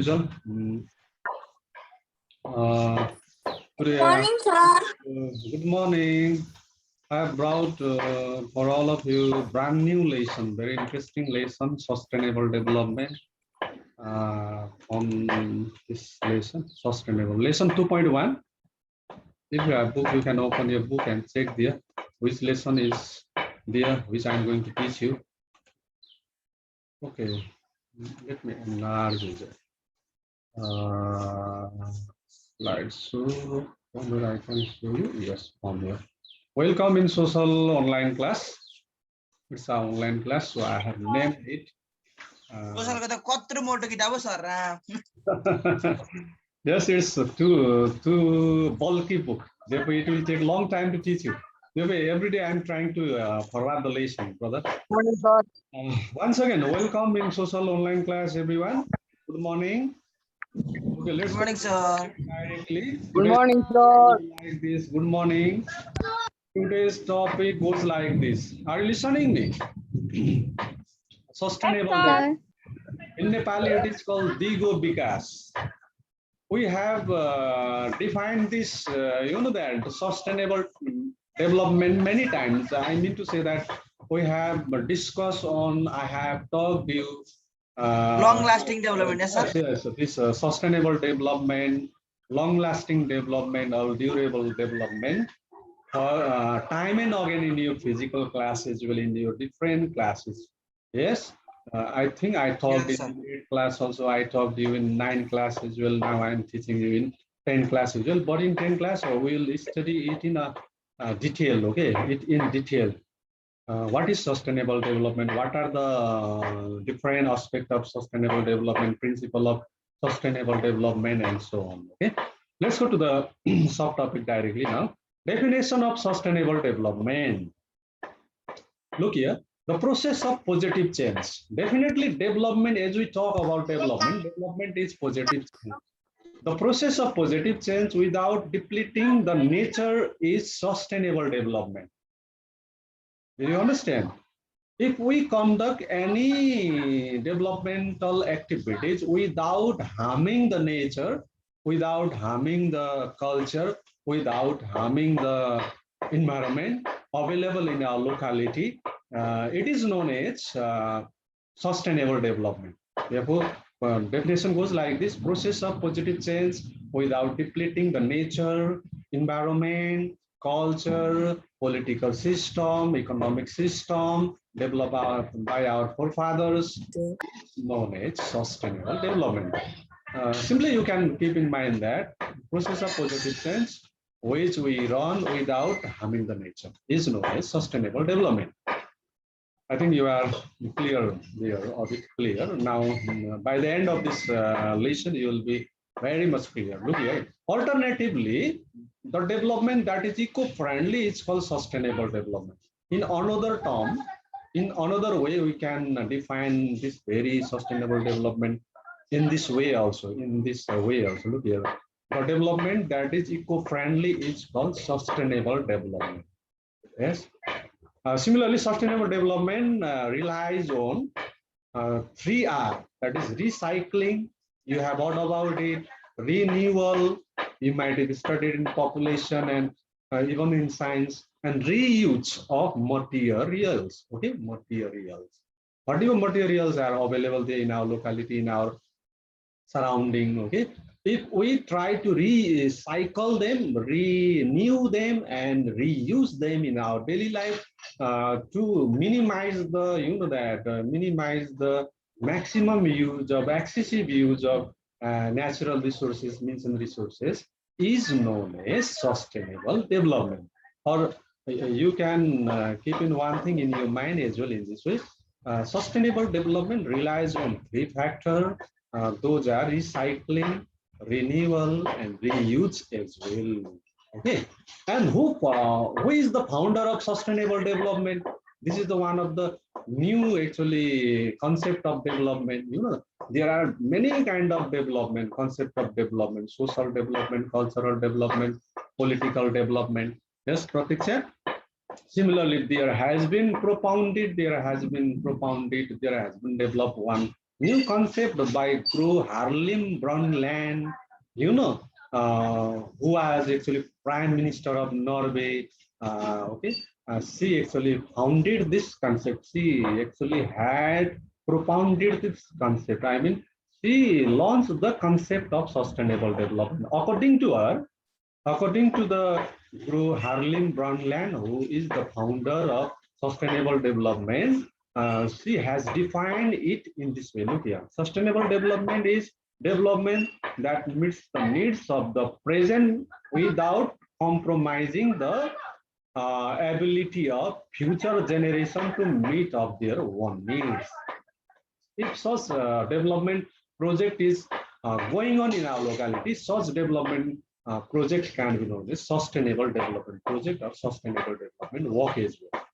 usual. Morning, sir. Good morning. I have brought for all of you brand new lesson, very interesting lesson, sustainable development. On this lesson, sustainable lesson 2.1. If you have book, you can open your book and check there which lesson is there, which I am going to teach you. Okay, let me enlarge it. Slide so where I can show you. Yes, from here. Welcome in social online class. It's an online class, so I have named it. Yes, it's too bulky book. Therefore, it will take long time to teach you. Therefore, every day I'm trying to forward the lesson, brother. Morning, sir. Once again, welcome in social online class, everyone. Good morning. Okay, let's Good morning, sir. directly. Good morning, sir. Like this. Good morning. Today's topic goes like this. Are you listening me? Sustainable. Yes, In Nepali, it is called Digo Bikas. We have defined this, that sustainable development many times. I mean to say that we have discussed on, I have talked to you. Long-lasting development, yes, sir. Yes, this sustainable development, long-lasting development, or durable development. Time and again in your physical classes, well, in your different classes. Yes, I think I talked Yes, in 8 class also. I talked you in 9 class as well. Now I'm teaching you in 10 class as well. But in 10 class, we'll study it in a detail. Okay, it in detail. What is sustainable development? What are the different aspects of sustainable development, principle of sustainable development, and so on. Okay, let's go to the subtopic directly now. Definition of sustainable development. Look here, the process of positive change. Definitely development, as we talk about development is positive change. The process of positive change without depleting the nature is sustainable development. Do you understand? If we conduct any developmental activities without harming the nature, without harming the culture, without harming the environment available in our locality, it is known as sustainable development. Therefore, definition goes like this: process of positive change without depleting the nature, environment, culture, political system, economic system developed by our forefathers, known as sustainable development. Simply, you can keep in mind that process of positive change, which we run without harming the nature, is known as sustainable development. I think you are clear there, a bit clear. Now, by the end of this lesson, you will be very much clear. Look here. Alternatively, the development that is eco-friendly is called sustainable development. In another term, in another way, we can define this very sustainable development in this way also. In this way also, look here. The development that is eco-friendly is called sustainable development. Yes. Similarly, sustainable development relies on 3R, that is recycling. You have heard about it. Renewal, you might have studied in population and even in science. And reuse of materials. Okay, materials. Whatever materials are available there in our locality, in our surrounding. Okay, if we try to recycle them, renew them, and reuse them in our daily life to minimize the minimize the maximum use of excessive use of natural resources, means and resources, is known as sustainable development. Or you can keep in one thing in your mind as well in this way. Sustainable development relies on 3 factors. Those are recycling, renewal, and reuse as well. Okay, and who is the founder of sustainable development? This is the one of the new actually concept of development. There are many kind of development, concept of development: social development, cultural development, political development. Yes, Pratiksha. Similarly, there has been developed one new concept by Gro Harlem Brundtland, you know, who was actually Prime Minister of Norway. Okay, she actually founded this concept. She actually had propounded this concept. I mean, she launched the concept of sustainable development. According to the Gro Harlem Brundtland, who is the founder of sustainable development, she has defined it in this way. Look here, sustainable development is development that meets the needs of the present without compromising the ability of future generation to meet of their own needs. If such development project is going on in our locality, such development project can be known as sustainable development project or sustainable development work as well.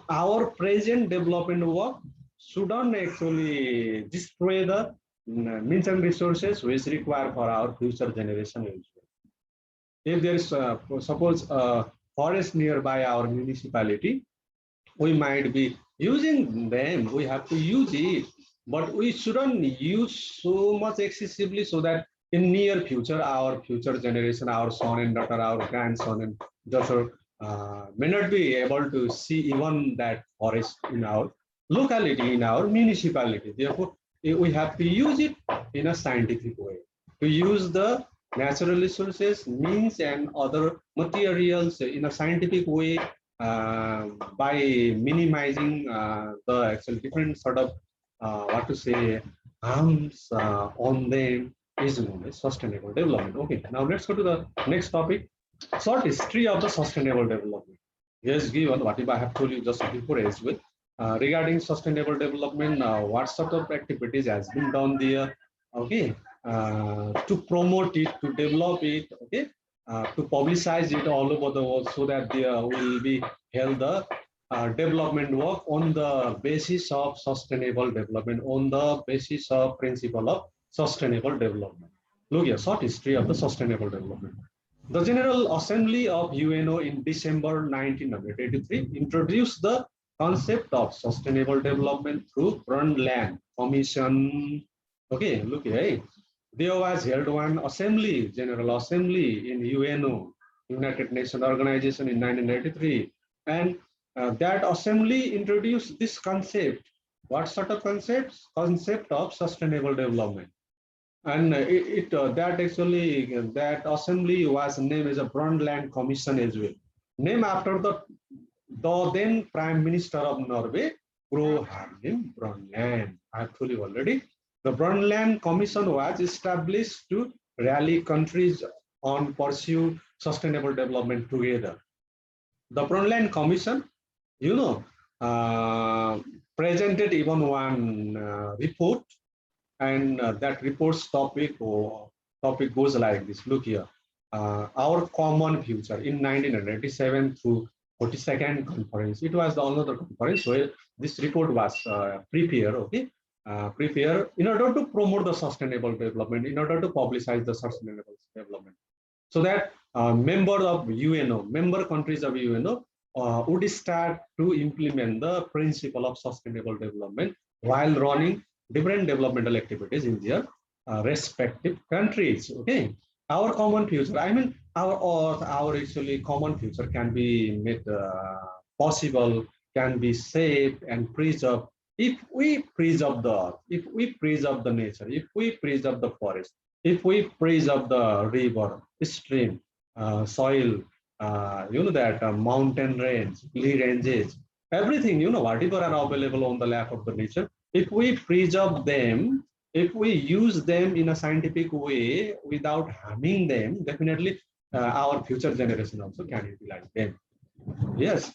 Our present development work shouldn't actually destroy the means and resources which require for our future generation as well. If there is, suppose, a forest nearby our municipality, we might be using them, we have to use it, but we shouldn't use so much excessively so that in near future our future generation, our son and daughter, our grandson and daughter may not be able to see even that forest in our locality, in our municipality. Therefore we have to use it in a scientific way, to use the natural resources, means and other materials in a scientific way, by minimizing the actual different sort of what to say harms on them is known as sustainable development. Okay, now let's go to the next topic. Short history of the sustainable development. Here's given what if I have told you just before as well. Regarding sustainable development, what sort of activities has been done there, okay, to promote it, to develop it, okay, to publicize it all over the world so that there will be held the development work on the basis of sustainable development, on the basis of principle of sustainable development. Look here, short history of the sustainable development. The General Assembly of UNO in December 1983 introduced the concept of sustainable development through Brundtland Commission. Okay, look here. There was held one assembly, General Assembly in UNO, United Nations Organization in 1983. And that assembly introduced this concept. What sort of concepts? Concept of sustainable development. And that assembly was named as a Brundtland Commission as well. Named after the then Prime Minister of Norway, Gro Harlem Brundtland. I have told you already. The Brundtland Commission was established to rally countries on pursue sustainable development together. The Brundtland Commission, you know, presented even one report, and that report's topic goes like this. Look here, our common future in 1987 through 42nd conference. It was another conference where this report was prepared. Okay. Prepare in order to promote the sustainable development, in order to publicize the sustainable development, so that member countries of UNO would start to implement the principle of sustainable development while running different developmental activities in their respective countries. Okay, our common future. I mean, our Earth, our actually common future can be made possible, can be saved and preserved if we preserve the earth, if we preserve the nature, if we preserve the forest, if we preserve the river, stream, soil, mountain range, ranges, everything, whatever are available on the lap of the nature, if we preserve them, if we use them in a scientific way without harming them, definitely our future generation also can utilize them. Yes.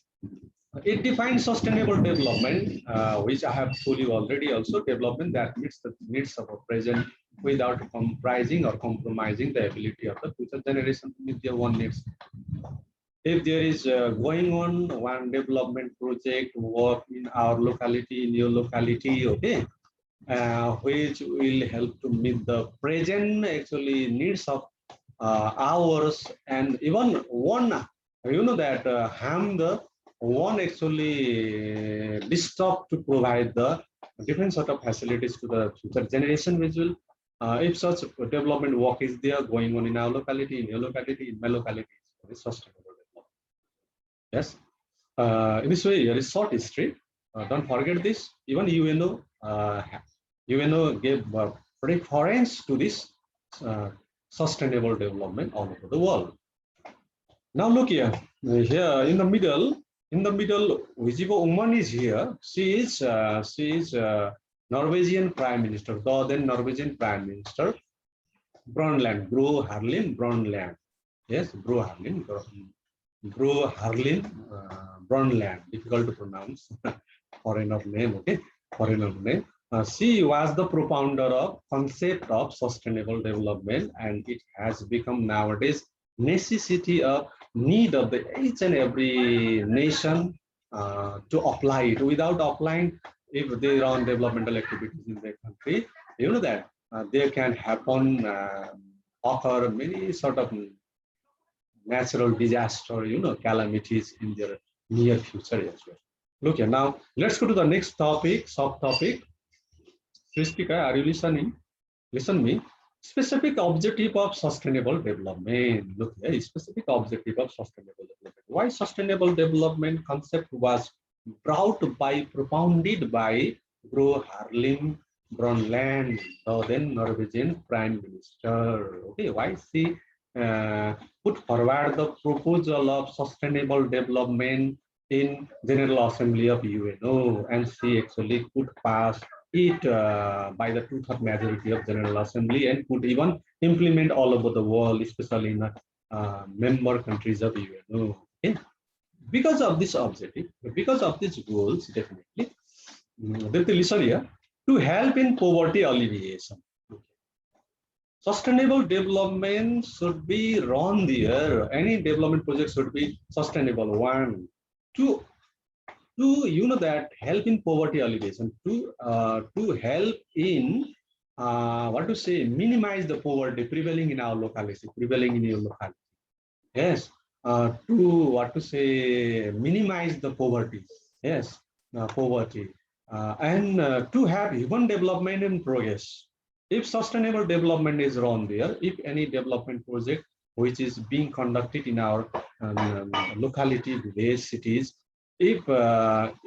It defines sustainable development, which I have told you already also, development that meets the needs of our present without comprising or compromising the ability of the future generation to meet their own needs. If there is going on one development project work in our locality, in your locality, okay, which will help to meet the present actually needs of ours, and even one, harm the one actually disturb to provide the different sort of facilities to the future generation which will, if such development work is there going on in our locality, in your locality, in my locality, it's sustainable development. Yes. In this way, here is short history. Don't forget this. Even UNO gave preference to this sustainable development all over the world. Now look here. Here in the middle, visible woman is here. She is Norwegian Prime Minister, the then Norwegian Prime Minister, Brundtland, Gro Harlem Brundtland. Yes, Gro Harlem Brundtland. Difficult to pronounce. Foreigner name, okay? Foreigner name. She was the propounder of concept of sustainable development, and it has become nowadays necessity of need of the each and every nation to apply it. Without applying, if they run developmental activities in their country, you know that there can happen occur many sort of natural disaster, calamities in their near future as well. Look here, now let's go to the next topic, subtopic. Sristika, are you listening? Listen me. Specific objective of sustainable development. Look here, specific objective of sustainable development. Why sustainable development concept was propounded by Gro Harlem Brundtland, the then Norwegian Prime Minister. Okay, why she put forward the proposal of sustainable development in General Assembly of UNO, and she actually could pass it by the 2/3 majority of General Assembly and could even implement all over the world, especially in member countries of UNO. Okay? Because of this objective, because of these goals, definitely, listen here, to help in poverty alleviation. Okay. Sustainable development should be run there. Any development project should be sustainable one. To that help in poverty alleviation, to help in minimize the poverty prevailing in our locality, prevailing in your locality. Yes, minimize the poverty. Yes, poverty, and to have human development and progress. If sustainable development is run there, if any development project which is being conducted in our locality, village, cities, if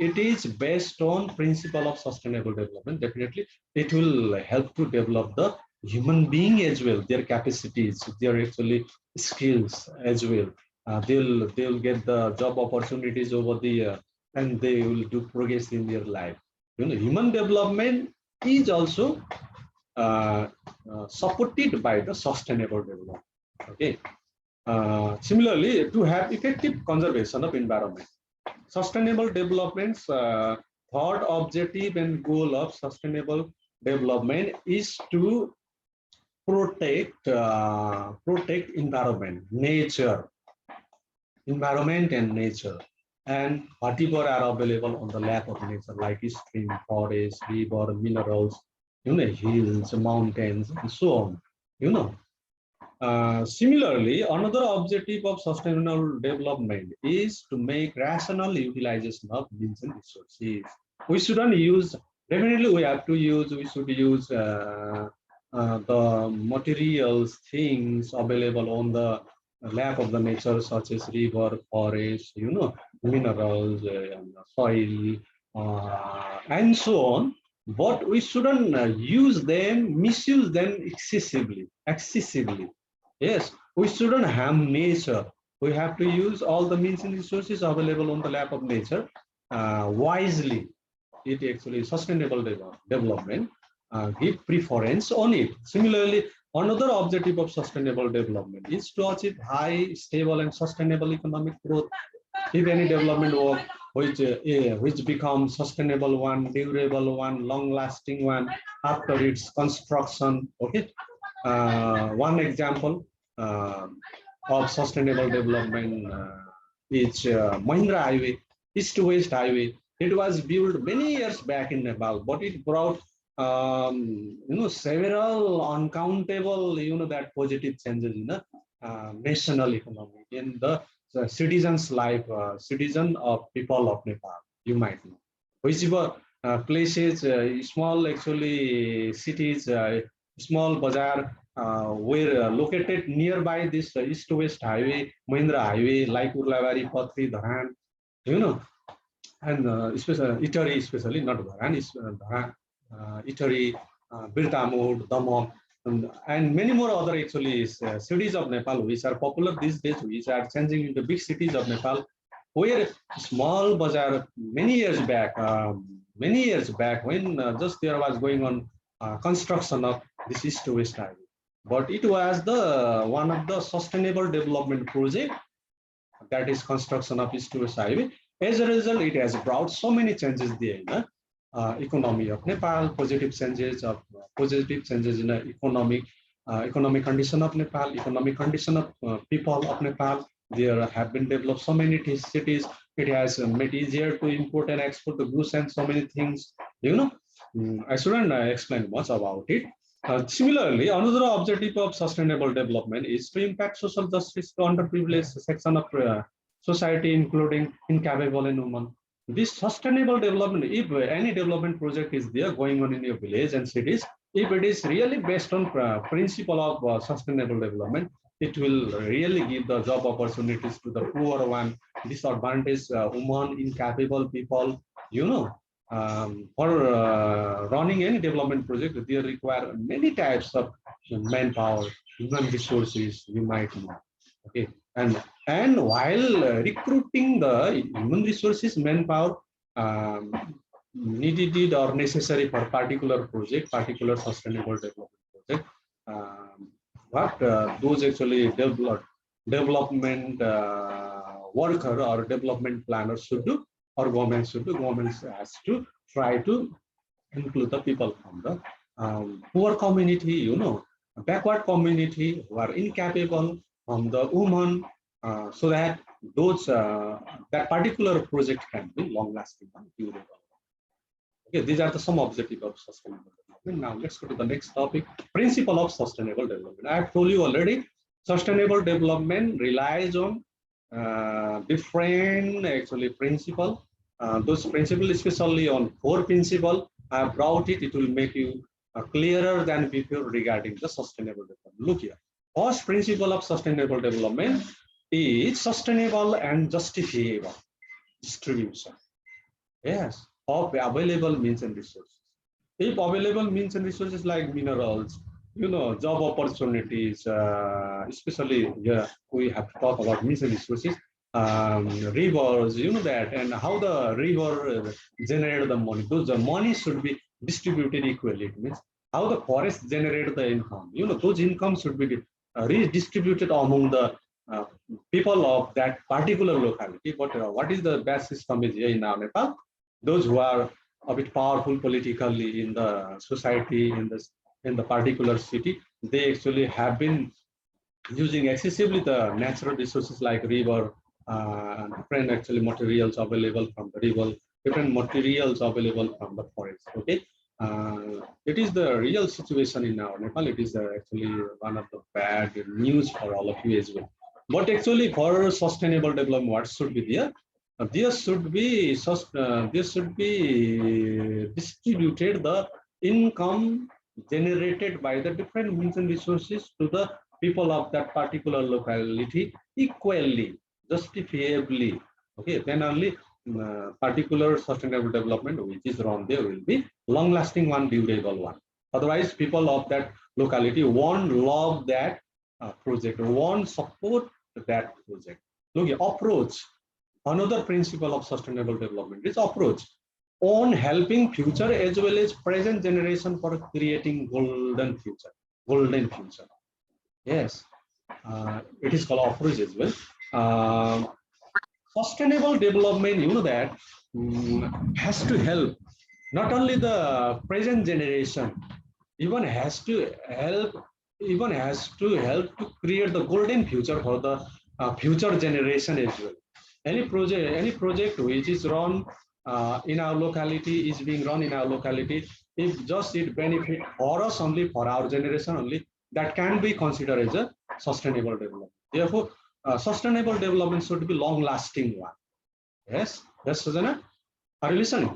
it is based on principle of sustainable development, definitely it will help to develop the human being as well, their capacities, their actually skills as well. They'll get the job opportunities over there, and they will do progress in their life. Human development is also supported by the sustainable development. Okay. Similarly, to have effective conservation of environment. Sustainable development's third objective and goal of sustainable development is to protect environment, environment and nature, and whatever are available on the lap of nature, like stream, forest, river, minerals, hills, mountains, and so on. Similarly, another objective of sustainable development is to make rational utilization of means and resources. We shouldn't use, definitely we should use the materials, things available on the lap of the nature, such as river, forest, minerals, soil, and so on. But we shouldn't use them, misuse them excessively. Yes, we shouldn't harm nature. We have to use all the means and resources available on the lap of nature wisely. It actually sustainable development give preference on it. Similarly, another objective of sustainable development is to achieve high, stable, and sustainable economic growth. If any development work which becomes sustainable one, durable one, long-lasting one after its construction. Okay, one example of sustainable development is Mahindra Highway, East to West Highway. It was built many years back in Nepal, but it brought several uncountable that positive changes in the national economy, in the citizens' life, citizen of people of Nepal. You might know. places, small actually cities, small bazaar were located nearby this east-west highway, Mahindra highway, like Urlavari, Patri, Dharan, you know, and especially Itari, especially not Dharan, is Dharan, Itari, Birtamur, Damam, and many more other actually cities of Nepal which are popular these days, which are changing into big cities of Nepal, where small bazaar many years back when just there was going on construction of this east to west highway, but it was the one of the sustainable development project, that is construction of east to west highway. As a result, it has brought so many changes there in the economy of Nepal, positive changes in the economic condition of Nepal, economic condition of people of Nepal. There have been developed so many cities. It has made easier to import and export the goods and so many things. You know, I shouldn't explain much about it. Similarly, another objective of sustainable development is to impact social justice to underprivileged section of society, including incapable and women. This sustainable development, if any development project is there going on in your village and cities, if it is really based on principle of sustainable development, it will really give the job opportunities to the poor one, disadvantaged women, incapable people. You know, for running any development project, they require many types of manpower, human resources, you might know. Okay, and while recruiting the human resources, manpower needed or necessary for particular project, particular sustainable development project, what those actually development worker or development planners should do, or government should do. Government has to try to include the people from the poor community, you know, backward community who are incapable, from the women, so that those that particular project can be long-lasting and durable. Okay, these are the some objectives of sustainable development. Now let's go to the next topic: principle of sustainable development. I have told you already, sustainable development relies on different actually principle. Those principles, especially on four principles, I have brought it. It will make you clearer than before regarding the sustainable development. Look here. First principle of sustainable development is sustainable and justifiable distribution. Yes, of available means and resources. If available means and resources like minerals, you know, job opportunities, especially yeah, we have to talk about means and resources, rivers, you know that, and how the river generate the money. Those the money should be distributed equally. It means how the forest generate the income. You know, those incomes should be redistributed among the people of that particular locality. But what is the best system is here in our Nepal? Those who are a bit powerful politically in the society, in the particular city, they actually have been using excessively the natural resources like river, different actually materials available from the river, different materials available from the forest. Okay, it is the real situation in our Nepal. It is actually one of the bad news for all of you as well. But actually, for sustainable development, what should be there? There should be distributed the income generated by the different means and resources to the people of that particular locality equally, justifiably. Okay, then only particular sustainable development which is run there will be long-lasting one, durable one. Otherwise, people of that locality won't love that project, won't support that project. Look, approach. Another principle of sustainable development is approach on helping future as well as present generation for creating golden future. Golden future. Yes, it is called approach as well. Sustainable development, you know that, has to help not only the present generation, even has to help to create the golden future for the future generation as well. Any project which is run in our locality, is being run in our locality, if just it benefit for us only, for our generation only, that can be considered as a sustainable development. Therefore, sustainable development should be long lasting one. Yes, Sujana, are you listening?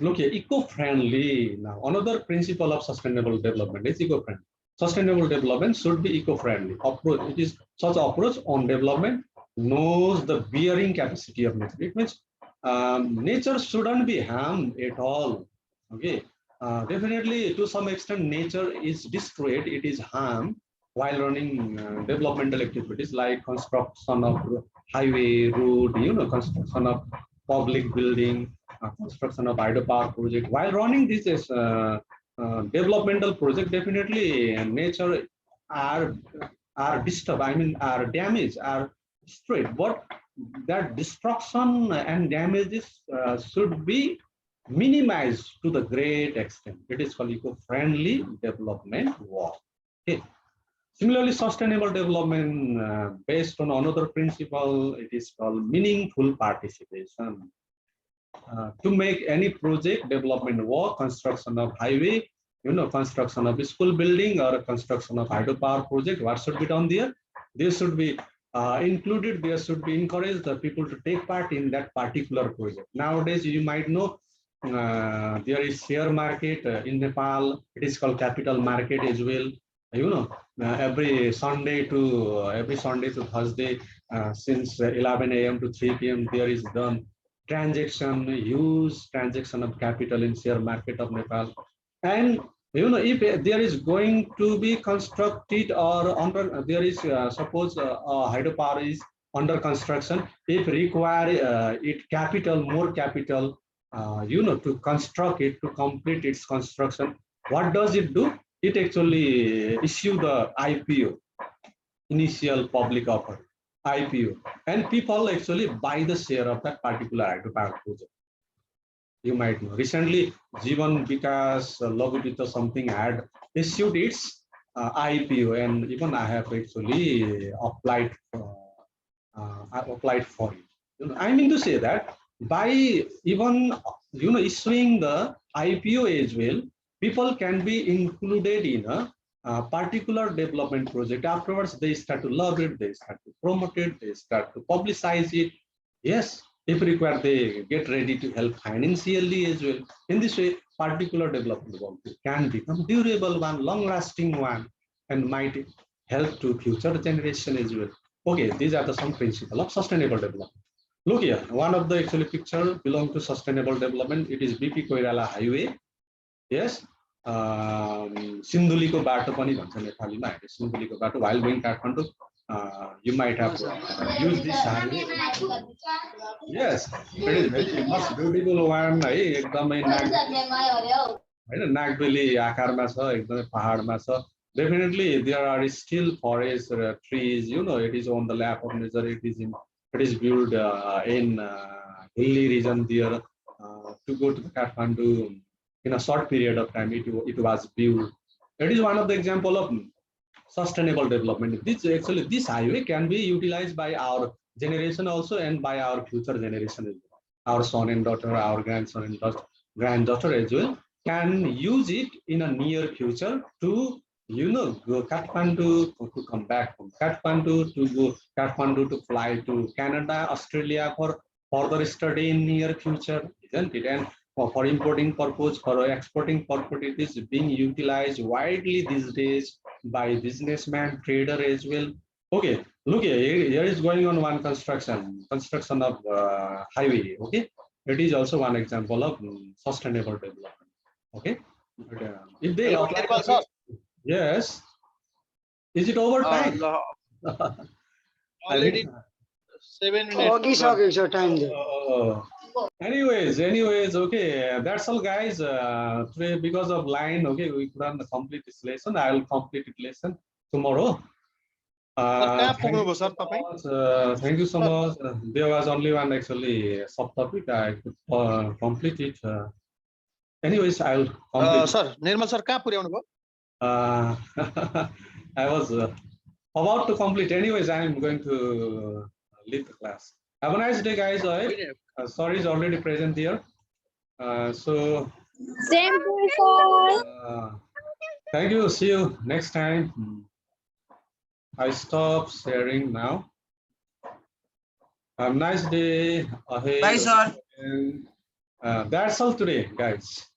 Look here, eco-friendly. Now, another principle of sustainable development is eco-friendly. Sustainable development should be eco-friendly. Approach, it is such approach on development knows the bearing capacity of nature. It means nature shouldn't be harmed at all. Okay, definitely to some extent nature is destroyed, it is harmed while running developmental activities like construction of highway, road, construction of public building, construction of hydropower project. While running this developmental project, definitely nature are disturbed. I mean, are damaged, are destroyed. But that destruction and damages should be minimized to the great extent. It is called eco-friendly development work. Okay. Similarly, sustainable development based on another principle, it is called meaningful participation. To make any project development work, construction of highway, construction of school building or construction of hydropower project, what should be done there? There should be included, there should be encouraged the people to take part in that particular project. Nowadays, you might know there is share market in Nepal. It is called capital market as well. Every Sunday to Thursday, since 11 a.m. to 3 p.m. there is done transaction, huge transaction of capital in share market of Nepal. And if there is going to be constructed or under, there is suppose hydropower is under construction, if require it capital, more capital, to construct it, to complete its construction, what does it do? It actually issue the IPO, initial public offer, IPO, and people actually buy the share of that particular hydropower project. You might know recently Jivan Vikas Lagutita something had issued its IPO, and even I have actually applied for it. I mean to say that by even issuing the IPO as well, people can be included in a particular development project. Afterwards, they start to love it, they start to promote it, they start to publicize it. Yes, if required, they get ready to help financially as well. In this way, particular development work can become durable one, long-lasting one, and might help to future generation as well. Okay, these are the some principles of sustainable development. Look here, one of the actually picture belong to sustainable development. It is BP Koirala Highway. Yes, Sinduliko Bato pani bhन्छ नेपालीमा हैन Sinduliko Bato while going Kathmandu, you might have used this highway. Yes, it is very much beautiful one है एकदमै नागबेली आकारमा छ एकदमै पहाडमा छ. Definitely there are still forests, trees, it is on the lap of nature. It is built in hilly region there. To go to the Kathmandu in a short period of time, it was built. It is one of the example of sustainable development. This highway can be utilized by our generation also and by our future generation as well. Our son and daughter, our grandson and granddaughter as well can use it in a near future to go Kathmandu, to come back from Kathmandu, to go Kathmandu to fly to Canada, Australia for further study in near future, isn't it? And for importing purpose, for exporting purpose, it is being utilized widely these days by businessman, trader as well. Okay, look here is going on one construction of highway. Okay, it is also one example of sustainable development. Okay, but, if they apply, yes, is it over time? Already 7 minutes. time Anyways, okay, that's all, guys. Today, because of line, okay, we couldn't complete this lesson. I will complete it lesson tomorrow. Thank you so much. There was only one actually subtopic. I could complete it. Anyways, I'll complete. Sir, Nirmal sir, कहाँ पुर्याउनु भयो? I was about to complete. Anyways, I am going to leave the class. Have a nice day, guys. Sorry is already present here. So. Same to you, sir. Thank you. See you next time. I stop sharing now. Have a nice day. Bye, sir. That's all today, guys.